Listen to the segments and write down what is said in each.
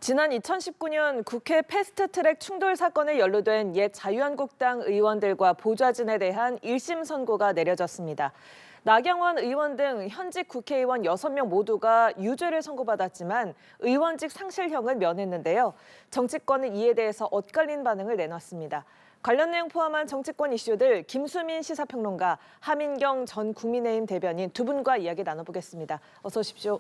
지난 2019년 국회 패스트트랙 충돌 사건에 연루된 옛 자유한국당 의원들과 보좌진에 대한 1심 선고가 내려졌습니다. 나경원 의원 등 현직 국회의원 6명 모두가 유죄를 선고받았지만 의원직 상실형은 면했는데요. 정치권은 이에 대해서 엇갈린 반응을 내놨습니다. 관련 내용 포함한 정치권 이슈들 김수민 시사평론가, 하민경 전 국민의힘 대변인 두 분과 이야기 나눠보겠습니다. 어서 오십시오.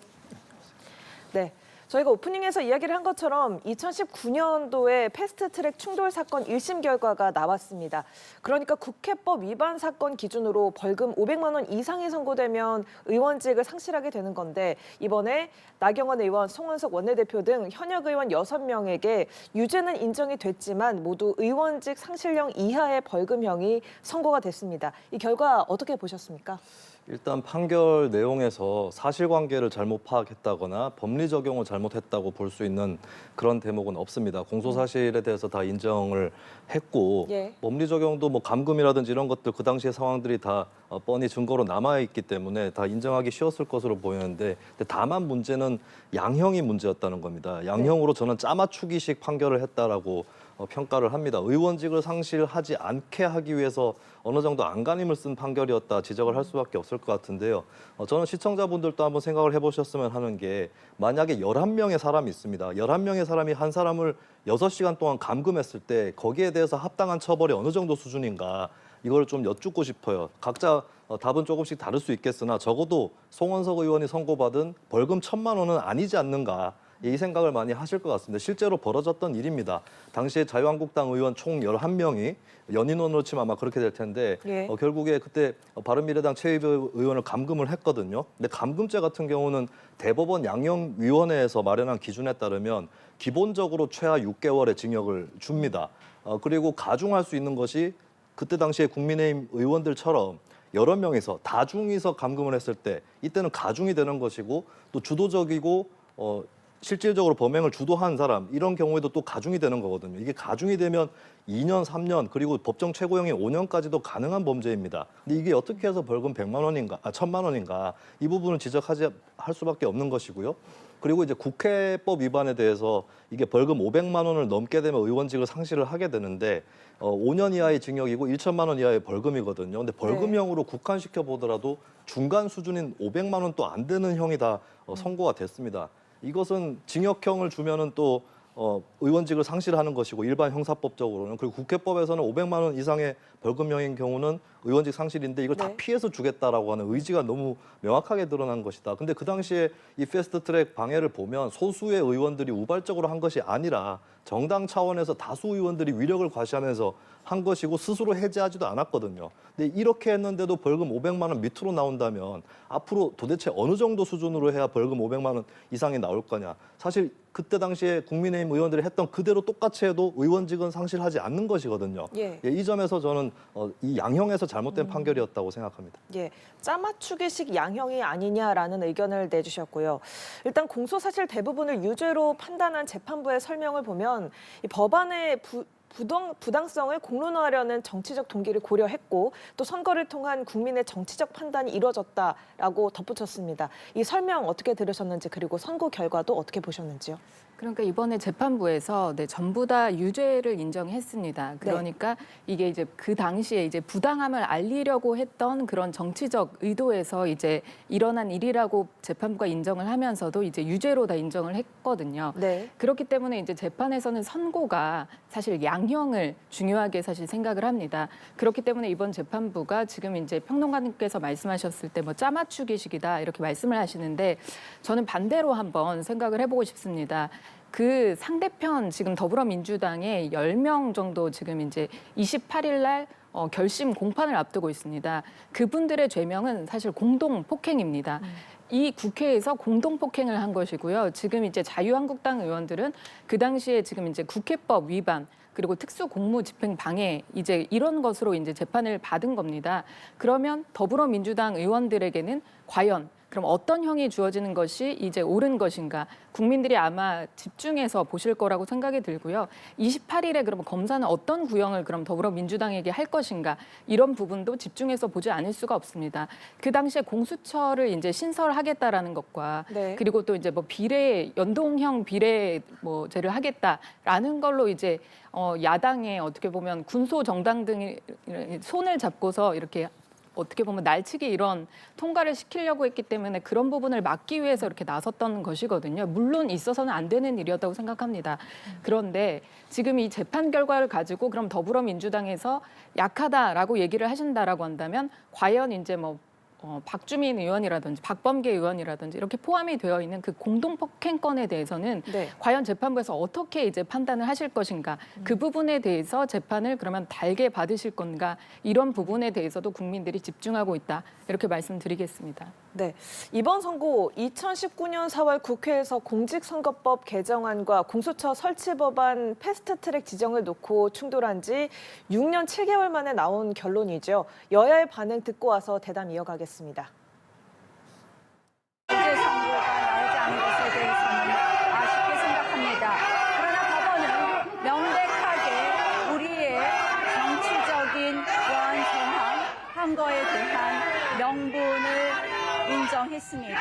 네. 저희가 오프닝에서 이야기를 한 것처럼 2019년도에 패스트트랙 충돌 사건 1심 결과가 나왔습니다. 그러니까 국회법 위반 사건 기준으로 벌금 500만 원 이상이 선고되면 의원직을 상실하게 되는 건데 이번에 나경원 의원, 송원석 원내대표 등 현역 의원 6명에게 유죄는 인정이 됐지만 모두 의원직 상실형 이하의 벌금형이 선고가 됐습니다. 이 결과 어떻게 보셨습니까? 일단 판결 내용에서 사실관계를 잘못 파악했다거나 법리 적용을 잘못했다고 볼 수 있는 그런 대목은 없습니다. 공소사실에 대해서 다 인정을 했고 법리 적용도 뭐 감금이라든지 이런 것들 그 당시의 상황들이 다 뻔히 증거로 남아있기 때문에 다 인정하기 쉬웠을 것으로 보이는데 다만 문제는 양형이 문제였다는 겁니다. 양형으로 저는 짜맞추기식 판결을 했다라고 평가를 합니다. 의원직을 상실하지 않게 하기 위해서 어느 정도 안간힘을 쓴 판결이었다 지적을 할 수밖에 없을 것 같은데요. 저는 시청자분들도 한번 생각을 해보셨으면 하는 게 만약에 11명의 사람이 있습니다. 11명의 사람이 한 사람을 6시간 동안 감금했을 때 거기에 대해서 합당한 처벌이 어느 정도 수준인가 이걸 좀 여쭙고 싶어요. 각자 답은 조금씩 다를 수 있겠으나 적어도 송원석 의원이 선고받은 벌금 1,000만 원은 아니지 않는가. 이 생각을 많이 하실 것 같습니다. 실제로 벌어졌던 일입니다. 당시에 자유한국당 의원 총 11명이 연인원으로 치면 아마 그렇게 될 텐데 결국에 그때 바른미래당 최이배 의원을 감금을 했거든요. 근데 감금죄 같은 경우는 대법원 양형위원회에서 마련한 기준에 따르면 기본적으로 최하 6개월의 징역을 줍니다. 그리고 가중할 수 있는 것이 그때 당시에 국민의힘 의원들처럼 여러 명이서 다중이서 감금을 했을 때 이때는 가중이 되는 것이고 또 주도적이고 실질적으로 범행을 주도한 사람 이런 경우에도 또 가중이 되는 거거든요. 이게 가중이 되면 2년, 3년 그리고 법정 최고형이 5년까지도 가능한 범죄입니다. 근데 이게 어떻게 해서 벌금 100만 원인가, 1,000만 원인가 이 부분을 할 수밖에 없는 것이고요. 그리고 이제 국회법 위반에 대해서 이게 벌금 500만 원을 넘게 되면 의원직을 상실을 하게 되는데 5년 이하의 징역이고 1,000만 원 이하의 벌금이거든요. 근데 벌금형으로 국한시켜 보더라도 중간 수준인 500만 원 또 안 되는 형이 다 선고가 됐습니다. 이것은 징역형을 주면은 또 의원직을 상실하는 것이고 일반 형사법적으로는 그리고 국회법에서는 500만 원 이상의 벌금형인 경우는 의원직 상실인데 이걸 다 피해서 주겠다라고 하는 의지가 너무 명확하게 드러난 것이다. 근데 그 당시에 이 패스트트랙 방해를 보면 소수의 의원들이 우발적으로 한 것이 아니라 정당 차원에서 다수 의원들이 위력을 과시하면서 한 것이고 스스로 해제하지도 않았거든요. 근데 이렇게 했는데도 벌금 500만 원 밑으로 나온다면 앞으로 도대체 어느 정도 수준으로 해야 벌금 500만 원 이상이 나올 거냐. 사실 그때 당시에 국민의힘 의원들이 했던 그대로 똑같이 해도 의원직은 상실하지 않는 것이거든요. 이 점에서 저는 이 양형에서 잘못된 판결이었다고 생각합니다. 짜맞추기식 양형이 아니냐라는 의견을 내주셨고요. 일단 공소사실 대부분을 유죄로 판단한 재판부의 설명을 보면 이 법안의 부당성을 공론화하려는 정치적 동기를 고려했고 또 선거를 통한 국민의 정치적 판단이 이뤄졌다라고 덧붙였습니다. 이 설명 어떻게 들으셨는지 그리고 선고 결과도 어떻게 보셨는지요? 그러니까 이번에 재판부에서 전부 다 유죄를 인정했습니다. 그러니까 이게 이제 그 당시에 이제 부당함을 알리려고 했던 그런 정치적 의도에서 이제 일어난 일이라고 재판부가 인정을 하면서도 이제 유죄로 다 인정을 했거든요. 그렇기 때문에 이제 재판에서는 선고가 사실 양형을 중요하게 사실 생각을 합니다. 그렇기 때문에 이번 재판부가 지금 이제 평론가님께서 말씀하셨을 때 뭐 짜맞추기식이다 이렇게 말씀을 하시는데 저는 반대로 한번 생각을 해보고 싶습니다. 그 상대편 지금 더불어민주당의 10명 정도 지금 이제 28일 날 결심 공판을 앞두고 있습니다. 그분들의 죄명은 사실 공동 폭행입니다. 이 국회에서 공동 폭행을 한 것이고요. 지금 이제 자유한국당 의원들은 그 당시에 지금 이제 국회법 위반 그리고 특수공무집행 방해 이제 이런 것으로 이제 재판을 받은 겁니다. 그러면 더불어민주당 의원들에게는 과연 그럼 어떤 형이 주어지는 것이 이제 옳은 것인가? 국민들이 아마 집중해서 보실 거라고 생각이 들고요. 28일에 그럼 검사는 어떤 구형을 그럼 더불어민주당에게 할 것인가? 이런 부분도 집중해서 보지 않을 수가 없습니다. 그 당시에 공수처를 이제 신설하겠다라는 것과 네. 그리고 또 이제 뭐 비례 연동형 비례 뭐제를 하겠다라는 걸로 이제 야당의 어떻게 보면 군소 정당 등이 손을 잡고서 이렇게 어떻게 보면 날치기 이런 통과를 시키려고 했기 때문에 그런 부분을 막기 위해서 이렇게 나섰던 것이거든요. 물론 있어서는 안 되는 일이었다고 생각합니다. 그런데 지금 이 재판 결과를 가지고 그럼 더불어민주당에서 약하다라고 얘기를 하신다라고 한다면 과연 이제 뭐 박주민 의원이라든지 박범계 의원이라든지 이렇게 포함이 되어 있는 그 공동 폭행건에 대해서는 네. 과연 재판부에서 어떻게 이제 판단을 하실 것인가 그 부분에 대해서 재판을 그러면 달게 받으실 건가 이런 부분에 대해서도 국민들이 집중하고 있다 이렇게 말씀드리겠습니다. 네, 이번 선고 2019년 4월 국회에서 공직선거법 개정안과 공수처 설치 법안 패스트트랙 지정을 놓고 충돌한 지 6년 7개월 만에 나온 결론이죠. 여야의 반응 듣고 와서 대담 이어가겠습니다. 어제 선고가 나오지 않은 것에 대해서는 아쉽게 생각합니다. 그러나 법원은 명백하게 우리의 정치적인 그러한 정황, 항거에 대한 명분을 인정했습니다.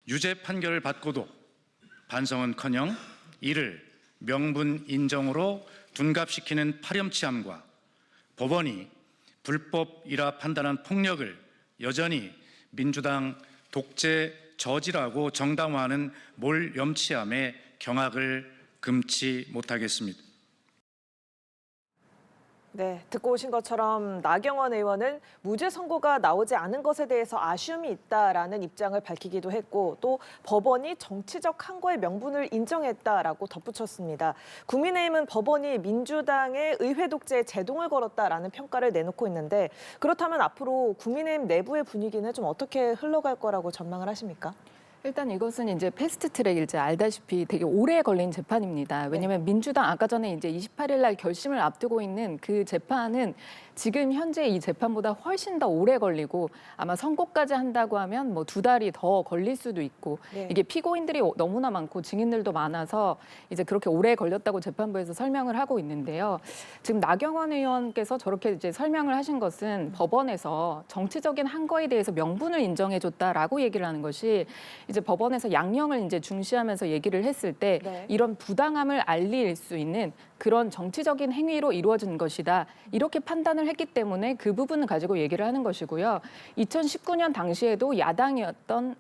유죄 판결을 받고도 반성은커녕 이를 명분 인정으로 둔갑시키는 파렴치함과 법원이 불법이라 판단한 폭력을 여전히 민주당 독재 저지라고 정당화하는 몰염치함에 경악을 금치 못하겠습니다. 네, 듣고 오신 것처럼 나경원 의원은 무죄 선고가 나오지 않은 것에 대해서 아쉬움이 있다라는 입장을 밝히기도 했고 또 법원이 정치적 항거의 명분을 인정했다라고 덧붙였습니다. 국민의힘은 법원이 민주당의 의회 독재에 제동을 걸었다라는 평가를 내놓고 있는데 그렇다면 앞으로 국민의힘 내부의 분위기는 좀 어떻게 흘러갈 거라고 전망을 하십니까? 일단 이것은 이제 패스트트랙일지 알다시피 되게 오래 걸린 재판입니다. 왜냐하면 민주당 아까 전에 이제 28일 날 결심을 앞두고 있는 그 재판은 지금 현재 이 재판보다 훨씬 더 오래 걸리고 아마 선고까지 한다고 하면 뭐 2달이 더 걸릴 수도 있고 네. 이게 피고인들이 너무나 많고 증인들도 많아서 이제 그렇게 오래 걸렸다고 재판부에서 설명을 하고 있는데요. 지금 나경원 의원께서 저렇게 이제 설명을 하신 것은 법원에서 정치적인 항거에 대해서 명분을 인정해줬다라고 얘기를 하는 것이 이제 법원에서 양형을 이제 중시하면서 얘기를 했을 때 네. 이런 부당함을 알릴 수 있는 그런 정치적인 행위로 이루어진 것이다. 이렇게 판단을 했기 때문에 그 부분을 가지고 얘기를 하는 것이고요. 2019년 당시에도 여당이었던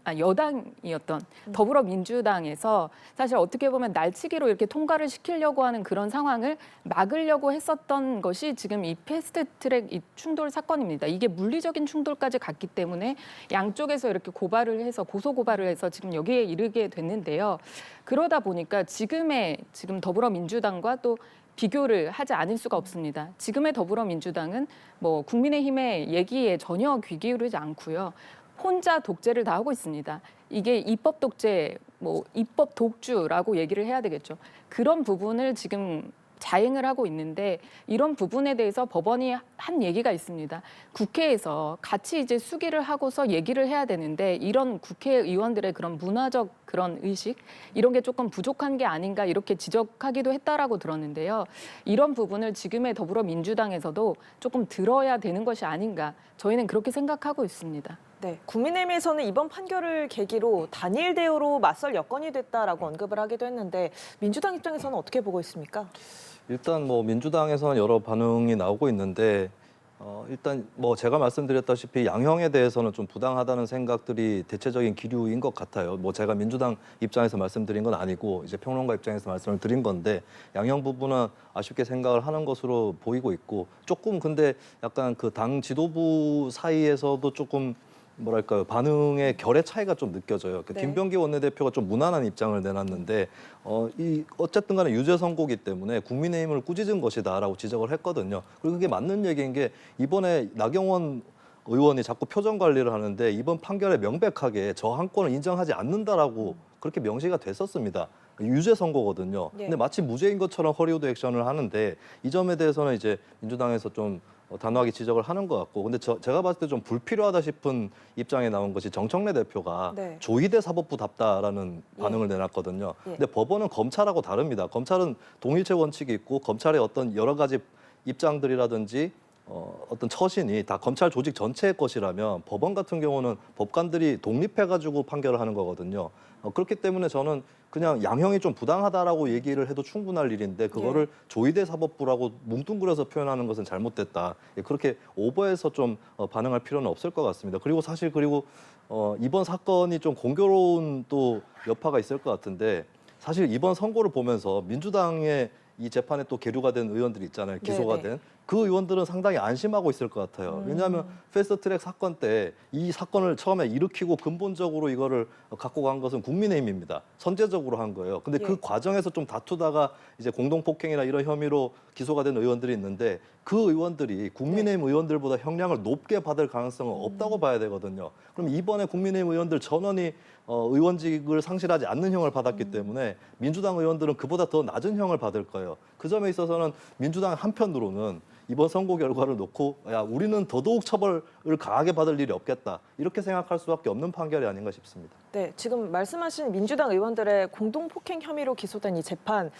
더불어민주당에서 사실 어떻게 보면 날치기로 이렇게 통과를 시키려고 하는 그런 상황을 막으려고 했었던 것이 지금 이 패스트트랙 이 충돌 사건입니다. 이게 물리적인 충돌까지 갔기 때문에 양쪽에서 이렇게 고발을 해서 고소 고발을 해서 지금 여기에 이르게 됐는데요. 그러다 보니까 지금 더불어민주당과 또 비교를 하지 않을 수가 없습니다. 지금의 더불어민주당은 뭐 국민의힘의 얘기에 전혀 귀 기울이지 않고요. 혼자 독재를 다 하고 있습니다. 이게 입법 독재, 뭐 입법 독주라고 얘기를 해야 되겠죠. 그런 부분을 지금 자행을 하고 있는데 이런 부분에 대해서 법원이 한 얘기가 있습니다. 국회에서 같이 이제 수기를 하고서 얘기를 해야 되는데 이런 국회의원들의 그런 문화적 그런 의식 이런 게 조금 부족한 게 아닌가 이렇게 지적하기도 했다라고 들었는데요. 이런 부분을 지금의 더불어민주당에서도 조금 들어야 되는 것이 아닌가 저희는 그렇게 생각하고 있습니다. 네, 국민의힘에서는 이번 판결을 계기로 단일 대우로 맞설 여건이 됐다라고 언급을 하기도 했는데 민주당 입장에서는 어떻게 보고 있습니까? 일단 뭐 민주당에서는 여러 반응이 나오고 있는데 일단 뭐 제가 말씀드렸다시피 양형에 대해서는 좀 부당하다는 생각들이 대체적인 기류인 것 같아요. 뭐 제가 민주당 입장에서 말씀드린 건 아니고 이제 평론가 입장에서 말씀을 드린 건데 양형 부분은 아쉽게 생각을 하는 것으로 보이고 있고 조금 근데 약간 그 당 지도부 사이에서도 조금 뭐랄까요 반응의 결의 차이가 좀 느껴져요. 네. 김병기 원내대표가 좀 무난한 입장을 내놨는데 어쨌든 간에 유죄 선고기 때문에 국민의힘을 꾸짖은 것이다라고 지적을 했거든요. 그리고 그게 맞는 얘기인 게 이번에 나경원 의원이 자꾸 표정 관리를 하는데 이번 판결에 명백하게 저 한 건을 인정하지 않는다라고 그렇게 명시가 됐었습니다. 유죄 선고거든요. 예. 근데 마치 무죄인 것처럼 허리우드 액션을 하는데 이 점에 대해서는 이제 민주당에서 좀 단호하게 지적을 하는 것 같고, 근데 제가 봤을 때 좀 불필요하다 싶은 입장에 나온 것이 정청래 대표가 네. 조희대 사법부답다라는 예. 반응을 내놨거든요. 예. 근데 법원은 검찰하고 다릅니다. 검찰은 동일체 원칙이 있고 검찰의 어떤 여러 가지 입장들이라든지 어떤 처신이 다 검찰 조직 전체의 것이라면 법원 같은 경우는 법관들이 독립해가지고 판결을 하는 거거든요. 그렇기 때문에 저는 그냥 양형이 좀 부당하다라고 얘기를 해도 충분할 일인데 그거를 조희대 사법부라고 뭉뚱그려서 표현하는 것은 잘못됐다. 그렇게 오버해서 좀 반응할 필요는 없을 것 같습니다. 그리고 사실 이번 사건이 좀 공교로운 또 여파가 있을 것 같은데, 사실 이번 선고를 보면서 민주당의 이 재판에 또 계류가 된 의원들이 있잖아요. 기소가 네네. 된. 그 의원들은 상당히 안심하고 있을 것 같아요. 왜냐하면 패스트트랙 사건 때 이 사건을 처음에 일으키고 근본적으로 이거를 갖고 간 것은 국민의힘입니다. 선제적으로 한 거예요. 근데 그 예. 과정에서 좀 다투다가 이제 공동폭행이나 이런 혐의로 기소가 된 의원들이 있는데 그 의원들이 국민의힘 의원들보다 형량을 높게 받을 가능성은 없다고 봐야 되거든요. 그럼 이번에 국민의힘 의원들 전원이 의원직을 상실하지 않는 형을 받았기 때문에 민주당 의원들은 그보다 더 낮은 형을 받을 거예요. 그 점에 있어서는 민주당 한편으로는 이번 선고 결과를 놓고 야, 우리는 더더욱 처벌을 강하게 받을 일이 없겠다. 이렇게 생각할 수밖에 없는 판결이 아닌가 싶습니다. 네, 지금 말씀하신 민주당 의원들의 공동폭행 혐의로 기소된 이 재판,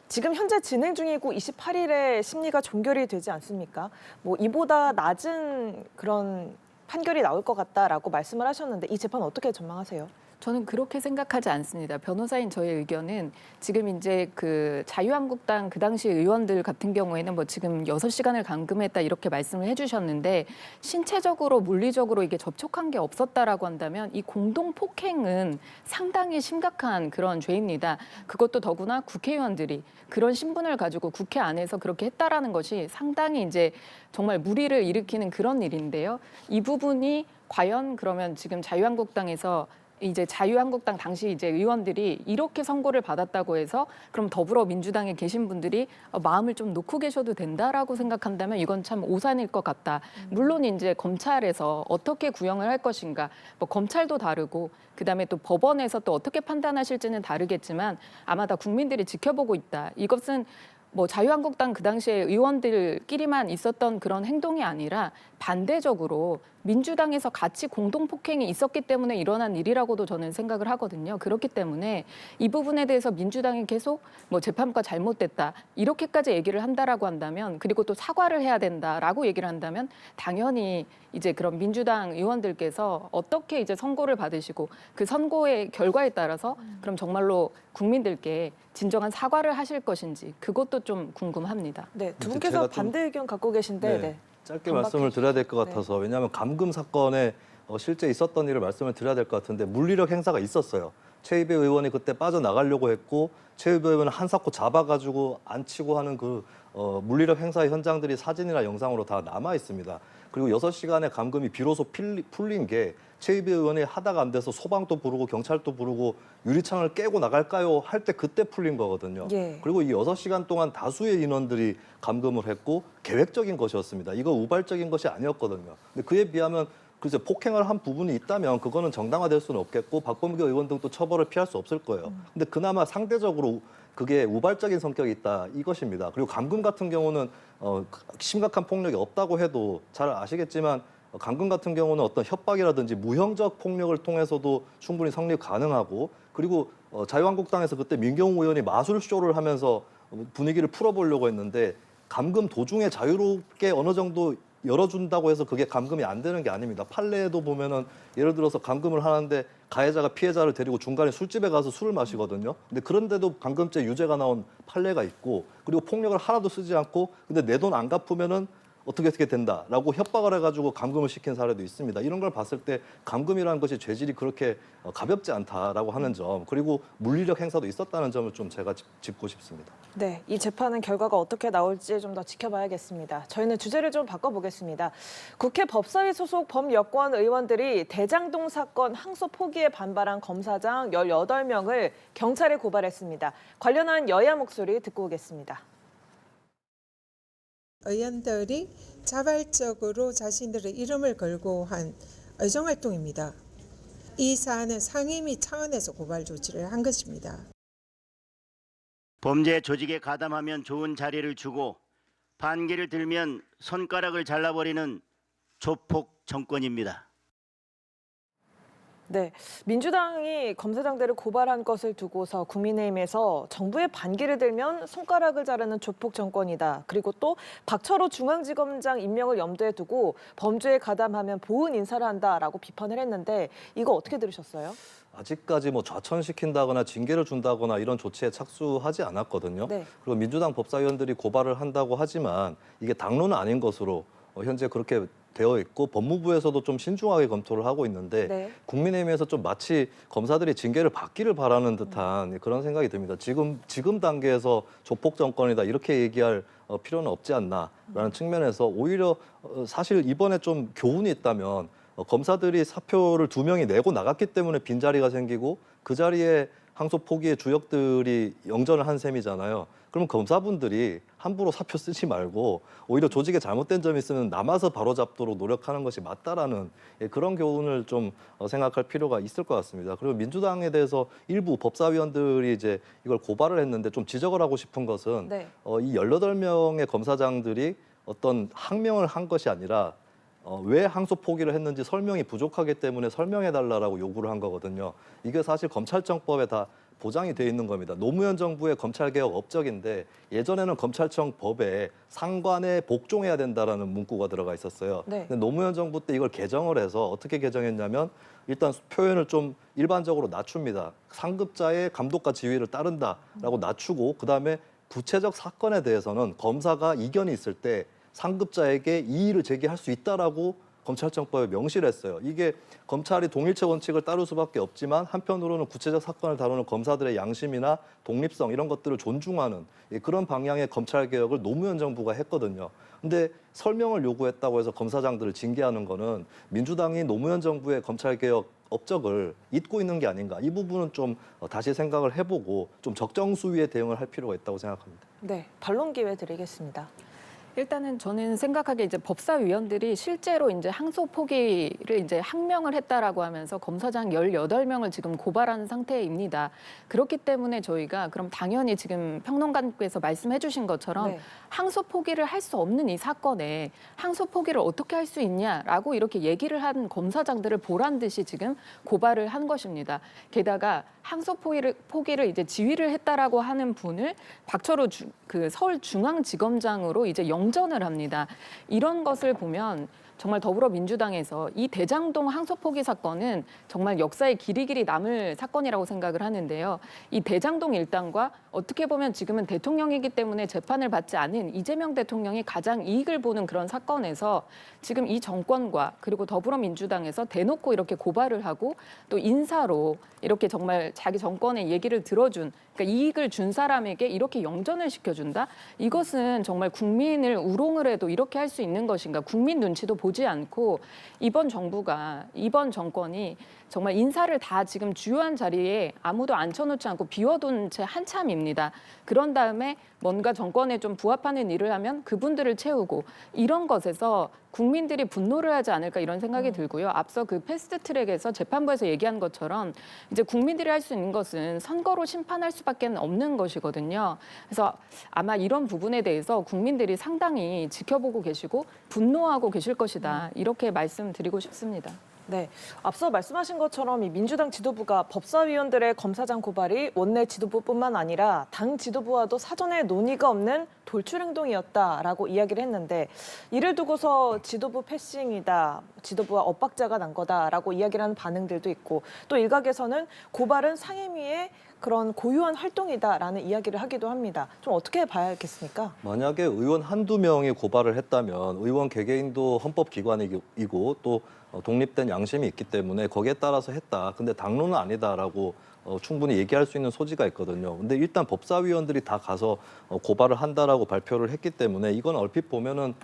지금 현재 진행 중이고 28일에 심리가 종결이 되지 않습니까? 뭐 이보다 낮은 그런 판결이 나올 것 같다라고 말씀을 하셨는데 이 재판 어떻게 전망하세요? 저는 그렇게 생각하지 않습니다. 변호사인 저의 의견은 지금 이제 그 자유한국당 그 당시 의원들 같은 경우에는 뭐 지금 6시간을 감금했다 이렇게 말씀을 해주셨는데 신체적으로 물리적으로 이게 접촉한 게 없었다라고 한다면 이 공동 폭행은 상당히 심각한 그런 죄입니다. 그것도 더구나 국회의원들이 그런 신분을 가지고 국회 안에서 그렇게 했다라는 것이 상당히 이제 정말 무리를 일으키는 그런 일인데요. 이 부분이 과연 그러면 지금 자유한국당에서 이제 자유한국당 당시 이제 의원들이 이렇게 선고를 받았다고 해서 그럼 더불어민주당에 계신 분들이 마음을 좀 놓고 계셔도 된다라고 생각한다면 이건 참 오산일 것 같다. 물론 이제 검찰에서 어떻게 구형을 할 것인가, 뭐 검찰도 다르고 그다음에 또 법원에서 또 어떻게 판단하실지는 다르겠지만 아마 다 국민들이 지켜보고 있다. 이것은 뭐 자유한국당 그 당시에 의원들끼리만 있었던 그런 행동이 아니라 반대적으로 민주당에서 같이 공동폭행이 있었기 때문에 일어난 일이라고도 저는 생각을 하거든요. 그렇기 때문에 이 부분에 대해서 민주당이 계속 뭐 재판부가 잘못됐다 이렇게까지 얘기를 한다라고 한다면, 그리고 또 사과를 해야 된다라고 얘기를 한다면 당연히 이제 그런 민주당 의원들께서 어떻게 이제 선고를 받으시고 그 선고의 결과에 따라서 그럼 정말로 국민들께 진정한 사과를 하실 것인지 그것도 좀 궁금합니다. 네, 두 제가 분께서 좀- 반대 의견 갖고 계신데 네. 짧게 반박해 말씀을 드려야 될 것 주시죠. 같아서, 왜냐하면 감금 사건에 실제 있었던 일을 말씀을 드려야 될 것 같은데 물리력 행사가 있었어요. 최이배 의원이 그때 빠져나가려고 했고 최이배 의원은 한사코 잡아가지고 안치고 하는 그 물리력 행사의 현장들이 사진이나 영상으로 다 남아 있습니다. 그리고 6시간의 감금이 비로소 풀린 게 최이배 의원이 하다가 안 돼서 소방도 부르고 경찰도 부르고 유리창을 깨고 나갈까요? 할 때 그때 풀린 거거든요. 예. 그리고 이 6시간 동안 다수의 인원들이 감금을 했고 계획적인 것이었습니다. 이거 우발적인 것이 아니었거든요. 근데 그에 비하면 글쎄 폭행을 한 부분이 있다면 그거는 정당화될 수는 없겠고 박범계 의원 등도 처벌을 피할 수 없을 거예요. 근데 그나마 상대적으로 그게 우발적인 성격이 있다 이것입니다. 그리고 감금 같은 경우는 심각한 폭력이 없다고 해도 잘 아시겠지만 감금 같은 경우는 어떤 협박이라든지 무형적 폭력을 통해서도 충분히 성립 가능하고, 그리고 자유한국당에서 그때 민경우 의원이 마술쇼를 하면서 분위기를 풀어보려고 했는데 감금 도중에 자유롭게 어느 정도 열어준다고 해서 그게 감금이 안 되는 게 아닙니다. 판례에도 보면은 예를 들어서 감금을 하는데 가해자가 피해자를 데리고 중간에 술집에 가서 술을 마시거든요. 근데 그런데도 감금죄 유죄가 나온 판례가 있고, 그리고 폭력을 하나도 쓰지 않고 근데 내 돈 안 갚으면은 어떻게 된다라고 협박을 해가지고 감금을 시킨 사례도 있습니다. 이런 걸 봤을 때 감금이라는 것이 죄질이 그렇게 가볍지 않다라고 하는 점, 그리고 물리력 행사도 있었다는 점을 좀 제가 짚고 싶습니다. 네, 이 재판은 결과가 어떻게 나올지 좀 더 지켜봐야겠습니다. 저희는 주제를 좀 바꿔보겠습니다. 국회 법사위 소속 범여권 의원들이 대장동 사건 항소 포기에 반발한 검사장 18명을 경찰에 고발했습니다. 관련한 여야 목소리 듣고 오겠습니다. 의원들이 자발적으로 자신들의 이름을 걸고 한 의정활동입니다. 이 사안은 상임위 차원에서 고발 조치를 한 것입니다. 범죄 조직에 가담하면 좋은 자리를 주고 반기를 들면 손가락을 잘라버리는 조폭 정권입니다. 네, 민주당이 검사장들을 고발한 것을 두고서 국민의힘에서 정부의 반기를 들면 손가락을 자르는 조폭 정권이다. 그리고 또 박철호 중앙지검장 임명을 염두에 두고 범죄에 가담하면 보훈 인사를 한다라고 비판을 했는데 이거 어떻게 들으셨어요? 아직까지 뭐 좌천시킨다거나 징계를 준다거나 이런 조치에 착수하지 않았거든요. 네. 그리고 민주당 법사위원들이 고발을 한다고 하지만 이게 당론은 아닌 것으로 현재 그렇게 되어 있고 법무부에서도 좀 신중하게 검토를 하고 있는데 네. 국민의힘에서 좀 마치 검사들이 징계를 받기를 바라는 듯한 그런 생각이 듭니다. 지금 단계에서 조폭 정권이다 이렇게 얘기할 필요는 없지 않나라는 측면에서 오히려 사실 이번에 좀 교훈이 있다면 검사들이 사표를 2명이 내고 나갔기 때문에 빈자리가 생기고 그 자리에 항소 포기의 주역들이 영전을 한 셈이잖아요. 그럼 검사분들이 함부로 사표 쓰지 말고 오히려 조직에 잘못된 점이 있으면 남아서 바로잡도록 노력하는 것이 맞다라는 그런 교훈을 좀 생각할 필요가 있을 것 같습니다. 그리고 민주당에 대해서 일부 법사위원들이 이제 이걸 고발을 했는데 좀 지적을 하고 싶은 것은 네. 이 18명의 검사장들이 어떤 항명을 한 것이 아니라 왜 항소 포기를 했는지 설명이 부족하기 때문에 설명해달라고 요구를 한 거거든요. 이게 사실 검찰청법에 다 보장이 돼 있는 겁니다. 노무현 정부의 검찰개혁 업적인데 예전에는 검찰청 법에 상관에 복종해야 된다라는 문구가 들어가 있었어요. 네. 근데 노무현 정부 때 이걸 개정을 해서 어떻게 개정했냐면 일단 표현을 좀 일반적으로 낮춥니다. 상급자의 감독과 지휘를 따른다라고 낮추고 그다음에 구체적 사건에 대해서는 검사가 이견이 있을 때 상급자에게 이의를 제기할 수 있다라고 검찰청법에 명시를 했어요. 이게 검찰이 동일체 원칙을 따를 수밖에 없지만 한편으로는 구체적 사건을 다루는 검사들의 양심이나 독립성 이런 것들을 존중하는 그런 방향의 검찰개혁을 노무현 정부가 했거든요. 근데 설명을 요구했다고 해서 검사장들을 징계하는 거는 민주당이 노무현 정부의 검찰개혁 업적을 잊고 있는 게 아닌가. 이 부분은 좀 다시 생각을 해보고 좀 적정수위의 대응을 할 필요가 있다고 생각합니다. 네, 반론 기회 드리겠습니다. 일단은 저는 생각하기에 이제 법사위원들이 실제로 이제 항소 포기를 이제 항명을 했다라고 하면서 검사장 18명을 지금 고발한 상태입니다. 그렇기 때문에 저희가 그럼 당연히 지금 평론가님께서 말씀해 주신 것처럼 네. 항소 포기를 할 수 없는 이 사건에 항소 포기를 어떻게 할 수 있냐라고 이렇게 얘기를 한 검사장들을 보란 듯이 지금 고발을 한 것입니다. 게다가 항소 포기를 이제 지휘를 했다라고 하는 분을 박철호 그 서울중앙지검장으로 이제 영전을 합니다. 이런 것을 보면 정말 더불어민주당에서 이 대장동 항소 포기 사건은 정말 역사에 길이길이 남을 사건이라고 생각을 하는데요. 이 대장동 일당과 어떻게 보면 지금은 대통령이기 때문에 재판을 받지 않은 이재명 대통령이 가장 이익을 보는 그런 사건에서 지금 이 정권과 그리고 더불어민주당에서 대놓고 이렇게 고발을 하고 또 인사로 이렇게 정말 자기 정권의 얘기를 들어준 그러니까 이익을 준 사람에게 이렇게 영전을 시켜준다? 이것은 정말 국민을 우롱을 해도 이렇게 할 수 있는 것인가? 국민 눈치도 보지 않고 이번 정부가 이번 정권이 정말 인사를 다 지금 주요한 자리에 아무도 앉혀놓지 않고 비워둔 채 한참입니다. 그런 다음에 뭔가 정권에 좀 부합하는 일을 하면 그분들을 채우고 이런 것에서 국민들이 분노를 하지 않을까 이런 생각이 들고요. 앞서 그 패스트트랙에서 재판부에서 얘기한 것처럼 이제 국민들이 할 수 있는 것은 선거로 심판할 수밖에 없는 것이거든요. 그래서 아마 이런 부분에 대해서 국민들이 상당히 지켜보고 계시고 분노하고 계실 것이다. 이렇게 말씀드리고 싶습니다. 네, 앞서 말씀하신 것처럼 이 민주당 지도부가 법사위원들의 검사장 고발이 원내 지도부뿐만 아니라 당 지도부와도 사전에 논의가 없는 돌출 행동이었다라고 이야기를 했는데 이를 두고서 지도부 패싱이다, 지도부와 엇박자가 난 거다라고 이야기를 하는 반응들도 있고 또 일각에서는 고발은 상임위의 그런 고유한 활동이다라는 이야기를 하기도 합니다. 좀 어떻게 봐야겠습니까? 만약에 의원 한두 명이 고발을 했다면 의원 개개인도 헌법기관이고 또 독립된 양심이 있기 때문에 거기에 따라서 했다. 근데 당론은 아니다라고 충분히 얘기할 수 있는 소지가 있거든요. 근데 일단 법사위원들이 다 가서 고발을 한다라고 발표를 했기 때문에 이건 얼핏 보면은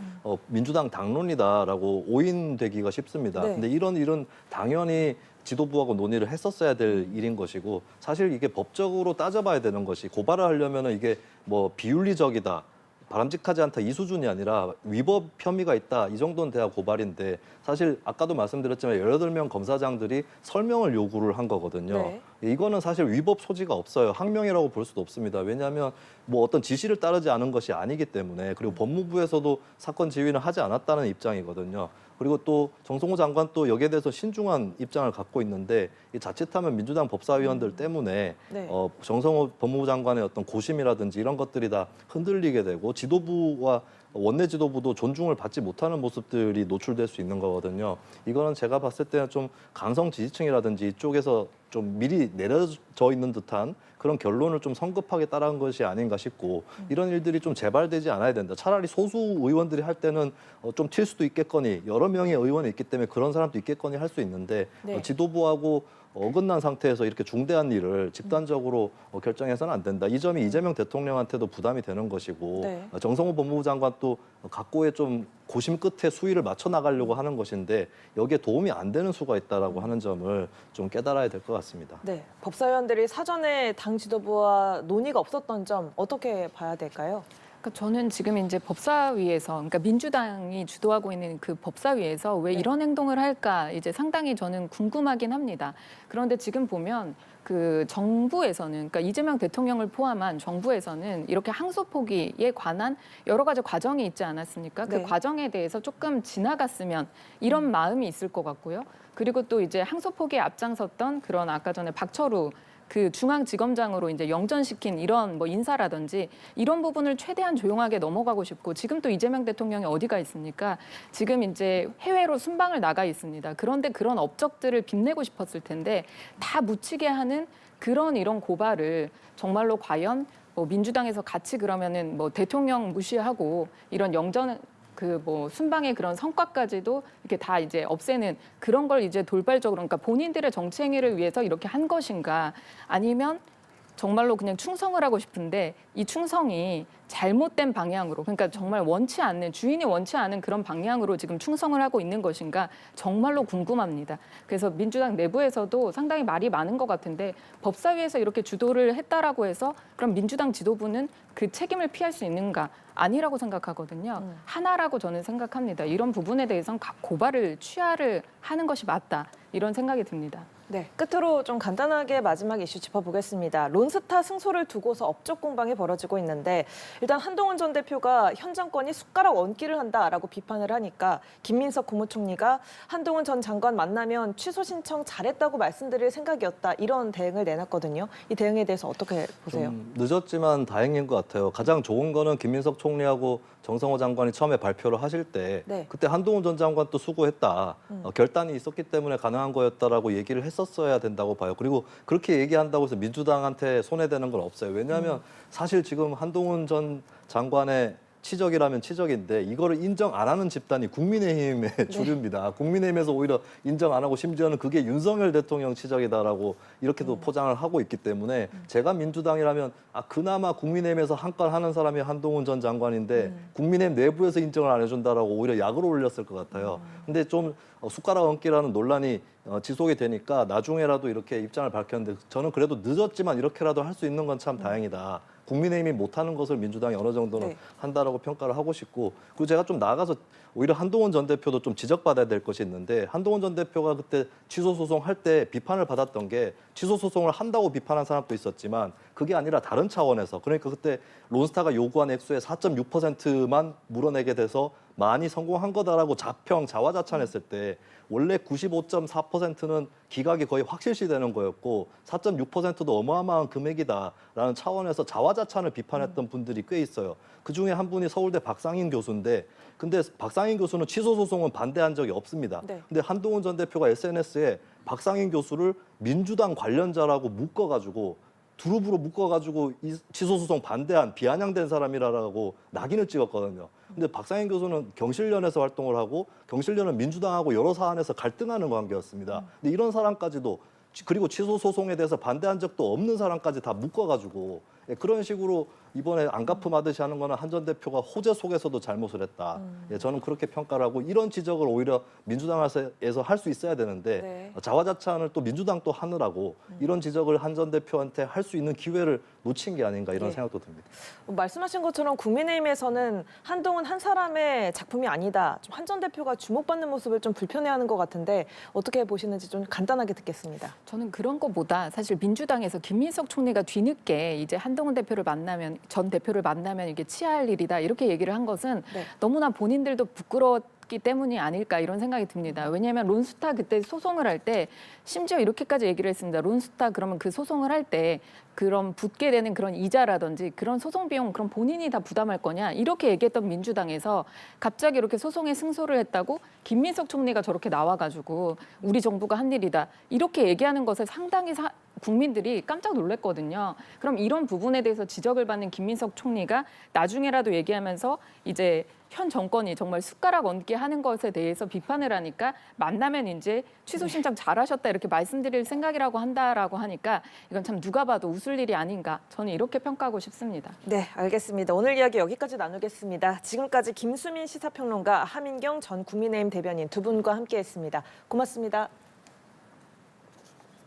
민주당 당론이다라고 오인되기가 쉽습니다. 네. 근데 이런 일은 당연히 지도부하고 논의를 했었어야 될 일인 것이고 사실 이게 법적으로 따져봐야 되는 것이 고발을 하려면은 이게 뭐 비윤리적이다. 바람직하지 않다 이 수준이 아니라 위법 혐의가 있다 이 정도는 돼야 고발인데 사실 아까도 말씀드렸지만 18명 검사장들이 설명을 요구를 한 거거든요. 네. 이거는 사실 위법 소지가 없어요. 항명이라고 볼 수도 없습니다. 왜냐하면 뭐 어떤 지시를 따르지 않은 것이 아니기 때문에 그리고 법무부에서도 사건 지휘는 하지 않았다는 입장이거든요. 그리고 또 정성호 장관 또 여기에 대해서 신중한 입장을 갖고 있는데 이 자칫하면 민주당 법사위원들 때문에 네. 정성호 법무부 장관의 어떤 고심이라든지 이런 것들이 다 흔들리게 되고 지도부와 원내 지도부도 존중을 받지 못하는 모습들이 노출될 수 있는 거거든요. 이거는 제가 봤을 때는 좀 강성 지지층이라든지 이쪽에서 좀 미리 내려져 있는 듯한 그런 결론을 좀 성급하게 따라한 것이 아닌가 싶고 이런 일들이 좀 재발되지 않아야 된다. 차라리 소수 의원들이 할 때는 좀 튈 수도 있겠거니 여러 명의 의원이 있기 때문에 그런 사람도 있겠거니 할 수 있는데 네. 지도부하고 어긋난 상태에서 이렇게 중대한 일을 집단적으로 결정해서는 안 된다. 이 점이 이재명 대통령한테도 부담이 되는 것이고 네. 정성호 법무부 장관 또 각고의 좀 고심 끝에 수위를 맞춰 나가려고 하는 것인데 여기에 도움이 안 되는 수가 있다라고 하는 점을 좀 깨달아야 될 것 같습니다. 네. 법사위원들이 사전에 당 지도부와 논의가 없었던 점 어떻게 봐야 될까요? 그러니까 저는 지금 이제 법사위에서, 그러니까 민주당이 주도하고 있는 그 법사위에서 왜 네. 이런 행동을 할까 이제 상당히 저는 궁금하긴 합니다. 그런데 지금 보면 그 정부에서는, 그러니까 이재명 대통령을 포함한 정부에서는 이렇게 항소 포기에 관한 여러 가지 과정이 있지 않았습니까? 네. 그 과정에 대해서 조금 지나갔으면 이런 마음이 있을 것 같고요. 그리고 또 이제 항소 포기에 앞장섰던 그런 아까 전에 박철우 그 중앙지검장으로 이제 영전시킨 이런 뭐 인사라든지 이런 부분을 최대한 조용하게 넘어가고 싶고 지금 또 이재명 대통령이 어디가 있습니까? 지금 이제 해외로 순방을 나가 있습니다. 그런데 그런 업적들을 빛내고 싶었을 텐데 다 묻히게 하는 이런 고발을 정말로 과연 뭐 민주당에서 같이 그러면은 뭐 대통령 무시하고 이런 영전 그 뭐 순방의 그런 성과까지도 이렇게 다 이제 없애는 그런 걸 이제 돌발적으로, 그러니까 본인들의 정치 행위를 위해서 이렇게 한 것인가, 아니면 정말로 그냥 충성을 하고 싶은데 이 충성이 잘못된 방향으로, 그러니까 정말 원치 않는, 주인이 원치 않은 그런 방향으로 지금 충성을 하고 있는 것인가 정말로 궁금합니다. 그래서 민주당 내부에서도 상당히 말이 많은 것 같은데 법사위에서 이렇게 주도를 했다라고 해서 그럼 민주당 지도부는 그 책임을 피할 수 있는가? 아니라고 생각하거든요. 하나라고 저는 생각합니다. 이런 부분에 대해서는 고발을 취하를 하는 것이 맞다. 이런 생각이 듭니다. 네, 끝으로 좀 간단하게 마지막 이슈 짚어보겠습니다. 론스타 승소를 두고서 업적 공방이 벌어지고 있는데 일단 한동훈 전 대표가 현 정권이 숟가락 얹기를 한다라고 비판을 하니까 김민석 국무총리가 한동훈 전 장관 만나면 취소 신청 잘했다고 말씀드릴 생각이었다. 이런 대응을 내놨거든요. 이 대응에 대해서 어떻게 보세요? 좀 늦었지만 다행인 것 같아요. 가장 좋은 거는 김민석 총리하고 정성호 장관이 처음에 발표를 하실 때 네. 그때 한동훈 전 장관 또 수고했다. 결단이 있었기 때문에 가능한 거였다라고 얘기를 했었어야 된다고 봐요. 그리고 그렇게 얘기한다고 해서 민주당한테 손해되는 건 없어요. 왜냐하면 사실 지금 한동훈 전 장관의 치적이라면 치적인데 이거를 인정 안 하는 집단이 국민의힘의 주류입니다. 국민의힘에서 오히려 인정 안 하고 심지어는 그게 윤석열 대통령 치적이다라고 이렇게도 포장을 하고 있기 때문에 제가 민주당이라면 그나마 국민의힘에서 한 건 하는 사람이 한동훈 전 장관인데 국민의힘 내부에서 인정을 안 해준다라고 오히려 약으로 올렸을 것 같아요. 근데 좀 숟가락 얹기라는 논란이 지속이 되니까 나중에라도 이렇게 입장을 밝혔는데 저는 그래도 늦었지만 이렇게라도 할 수 있는 건 참 다행이다. 국민의힘이 못하는 것을 민주당이 어느 정도는 네. 한다라고 평가를 하고 싶고 그리고 제가 좀 나가서 오히려 한동훈 전 대표도 좀 지적받아야 될 것이 있는데 한동훈 전 대표가 그때 취소 소송할 때 비판을 받았던 게 취소 소송을 한다고 비판한 사람도 있었지만 그게 아니라 다른 차원에서 그러니까 그때 론스타가 요구한 액수의 4.6%만 물어내게 돼서 많이 성공한 거다라고 자화자찬했을 때 원래 95.4%는 기각이 거의 확실시되는 거였고 4.6%도 어마어마한 금액이다라는 차원에서 자화자찬을 비판했던 분들이 꽤 있어요. 그중에 한 분이 서울대 박상인 교수인데 근데 박상인 교수는 취소 소송은 반대한 적이 없습니다. 네. 근데 한동훈 전 대표가 SNS에 박상인 교수를 민주당 관련자라고 묶어가지고 두루부로 묶어가지고 이 취소소송 반대한 비아냥된 사람이라고 낙인을 찍었거든요. 근데 박상인 교수는 경실련에서 활동을 하고 경실련은 민주당하고 여러 사안에서 갈등하는 관계였습니다. 근데 이런 사람까지도 그리고 취소소송에 대해서 반대한 적도 없는 사람까지 다 묶어가지고 예, 그런 식으로 이번에 안갚음하듯이 하는 거는 한 전 대표가 호재 속에서도 잘못을 했다. 예, 저는 그렇게 평가를 하고 이런 지적을 오히려 민주당에서 할 수 있어야 되는데 네. 자화자찬을 또 민주당 또 하느라고 이런 지적을 한 전 대표한테 할 수 있는 기회를 놓친 게 아닌가 이런 예. 생각도 듭니다. 말씀하신 것처럼 국민의힘에서는 한동훈 한 사람의 작품이 아니다. 좀 한 전 대표가 주목받는 모습을 좀 불편해하는 것 같은데 어떻게 보시는지 좀 간단하게 듣겠습니다. 저는 그런 것보다 사실 민주당에서 김민석 총리가 뒤늦게 이제 한동훈 대표를 만나면 전 대표를 만나면 이게 치하할 일이다 이렇게 얘기를 한 것은 네. 너무나 본인들도 부끄러웠기 때문이 아닐까 이런 생각이 듭니다. 왜냐하면 론스타 그때 소송을 할 때 심지어 이렇게까지 얘기를 했습니다. 론스타 그러면 그 소송을 할 때 그럼 붙게 되는 그런 이자라든지 그런 소송 비용 그럼 본인이 다 부담할 거냐 이렇게 얘기했던 민주당에서 갑자기 이렇게 소송에 승소를 했다고 김민석 총리가 저렇게 나와가지고 우리 정부가 한 일이다 이렇게 얘기하는 것에 상당히 국민들이 깜짝 놀랐거든요. 그럼 이런 부분에 대해서 지적을 받는 김민석 총리가 나중에라도 얘기하면서 이제 현 정권이 정말 숟가락 얹게 하는 것에 대해서 비판을 하니까 만나면 이제 취소 신청 잘하셨다 이렇게 말씀드릴 생각이라고 한다라고 하니까 이건 참 누가 봐도 웃을 일이 아닌가 저는 이렇게 평가하고 싶습니다. 네, 알겠습니다. 오늘 이야기 여기까지 나누겠습니다. 지금까지 김수민 시사평론가, 하민경 전 국민의힘 대변인 두 분과 함께했습니다. 고맙습니다.